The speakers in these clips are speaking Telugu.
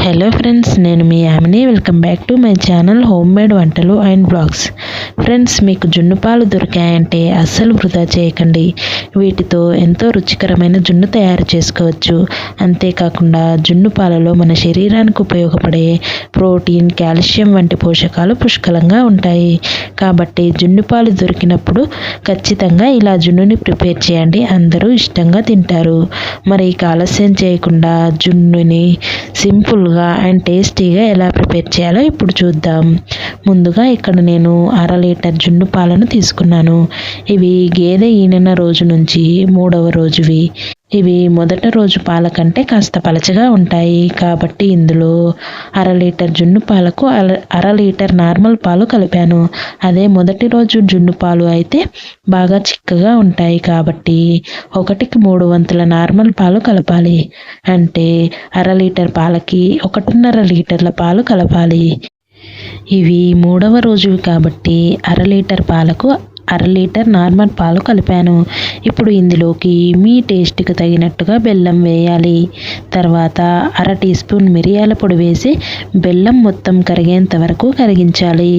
హలో ఫ్రెండ్స్, నేను మీ Yamini. Welcome back to my channel home made వంటలు అండ్ బ్లాగ్స్. ఫ్రెండ్స్, మీకు జున్ను పాలు దొరికాయంటే అస్సలు వృధా చేయకండి. వీటితో ఎంతో రుచికరమైన జున్ను తయారు చేసుకోవచ్చు. అంతేకాకుండా జున్ను పాలలో మన శరీరానికి ఉపయోగపడే ప్రోటీన్, కాల్షియం వంటి పోషకాలు పుష్కలంగా ఉంటాయి. కాబట్టి జున్ను పాలు దొరికినప్పుడు ఖచ్చితంగా ఇలా జున్నుని ప్రిపేర్ చేయండి. అందరూ ఇష్టంగా తింటారు. మరి ఆలస్యం చేయకుండా జున్నుని సింపుల్గా అండ్ టేస్టీగా ఎలా ప్రిపేర్ చేయాలో ఇప్పుడు చూద్దాం. ముందుగా ఇక్కడ నేను 1/2 లీటర్ జున్ను పాలను తీసుకున్నాను. ఇవి గేదె ఈనిన రోజు నుంచి 3వ రోజువి. ఇవి మొదటి రోజు పాల కంటే కాస్త పలచగా ఉంటాయి. కాబట్టి ఇందులో 1/2 లీటర్ జున్ను పాలకు 1/2 లీటర్ నార్మల్ పాలు కలిపాను. అదే మొదటి రోజు జున్ను పాలు అయితే బాగా చిక్కగా ఉంటాయి. కాబట్టి 1కి 3 వంతుల నార్మల్ పాలు కలపాలి. అంటే 1/2 లీటర్ పాలకి 1.5 లీటర్ల పాలు కలపాలి. ఇవి 3వ రోజువి కాబట్టి 1/2 లీటర్ పాలకు 1/2 లీటర్ నార్మల్ పాలు కలిపాను. ఇప్పుడు ఇందులోకి మీ టేస్ట్కి తగినట్టుగా బెల్లం వేయాలి. తర్వాత 1/2 టీ స్పూన్ మిరియాల పొడి వేసి బెల్లం మొత్తం కరిగేంత వరకు కరిగించాలి.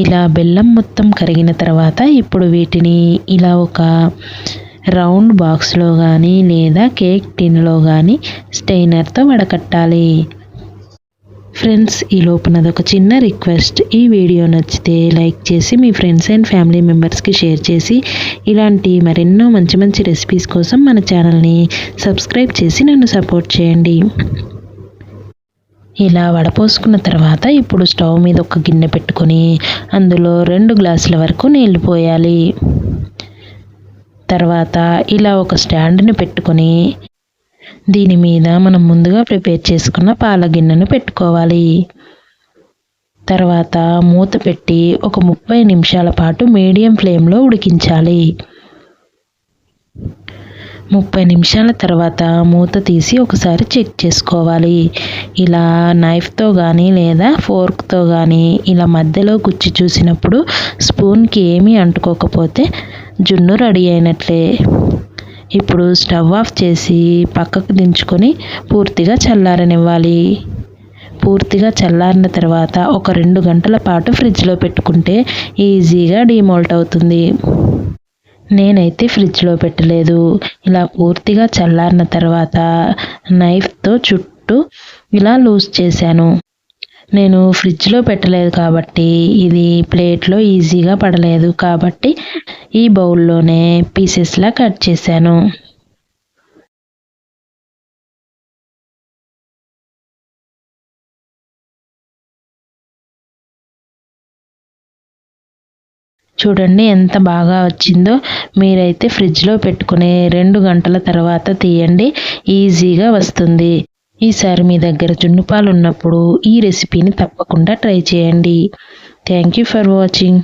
ఇలా బెల్లం మొత్తం కరిగిన తర్వాత ఇప్పుడు వీటిని ఇలా ఒక రౌండ్ బాక్స్లో కానీ లేదా కేక్ టిన్లో కానీ స్టెయినర్తో వడకట్టాలి. ఫ్రెండ్స్, ఈ లోపునది ఒక చిన్న రిక్వెస్ట్. ఈ వీడియో నచ్చితే లైక్ చేసి మీ ఫ్రెండ్స్ అండ్ ఫ్యామిలీ మెంబర్స్కి షేర్ చేసి ఇలాంటి మరెన్నో మంచి మంచి రెసిపీస్ కోసం మన ఛానల్ని సబ్స్క్రైబ్ చేసి నన్ను సపోర్ట్ చేయండి. ఇలా వడపోసుకున్న తర్వాత ఇప్పుడు స్టవ్ మీద ఒక గిన్నె పెట్టుకొని అందులో 2 గ్లాసుల వరకు నీళ్లు పోయాలి. తర్వాత ఇలా ఒక స్టాండ్ని పెట్టుకొని దీని మీద మనం ముందుగా ప్రిపేర్ చేసుకున్న పాల గిన్నెను పెట్టుకోవాలి. తర్వాత మూత పెట్టి ఒక 30 నిమిషాల పాటు మీడియం ఫ్లేమ్లో ఉడికించాలి. 30 నిమిషాల తర్వాత మూత తీసి ఒకసారి చెక్ చేసుకోవాలి. ఇలా నైఫ్తో కానీ లేదా ఫోర్క్తో కానీ ఇలా మధ్యలో గుచ్చి చూసినప్పుడు స్పూన్కి ఏమీ అంటుకోకపోతే జున్ను రెడీ అయినట్లే. ఇప్పుడు స్టవ్ ఆఫ్ చేసి పక్కకు దించుకొని పూర్తిగా చల్లారనివ్వాలి. పూర్తిగా చల్లారిన తర్వాత ఒక 2 గంటల పాటు ఫ్రిడ్జ్లో పెట్టుకుంటే ఈజీగా డీమోల్ట్ అవుతుంది. నేనైతే ఫ్రిడ్జ్లో పెట్టలేదు. ఇలా పూర్తిగా చల్లారిన తర్వాత నైఫ్తో చుట్టూ ఇలా లూజ్ చేశాను. నేను ఫ్రిడ్జ్లో పెట్టలేదు కాబట్టి ఇది ప్లేట్లో ఈజీగా పడలేదు. కాబట్టి ఈ బౌల్లోనే పీసెస్లా కట్ చేశాను. చూడండి ఎంత బాగా వచ్చిందో. మీరైతే ఫ్రిడ్జ్లో పెట్టుకునే 2 గంటల తర్వాత తీయండి, ఈజీగా వస్తుంది. ఈసారి మీ దగ్గర జున్ను పాలు ఉన్నప్పుడు ఈ రెసిపీని తప్పకుండా ట్రై చేయండి. Thank you for watching.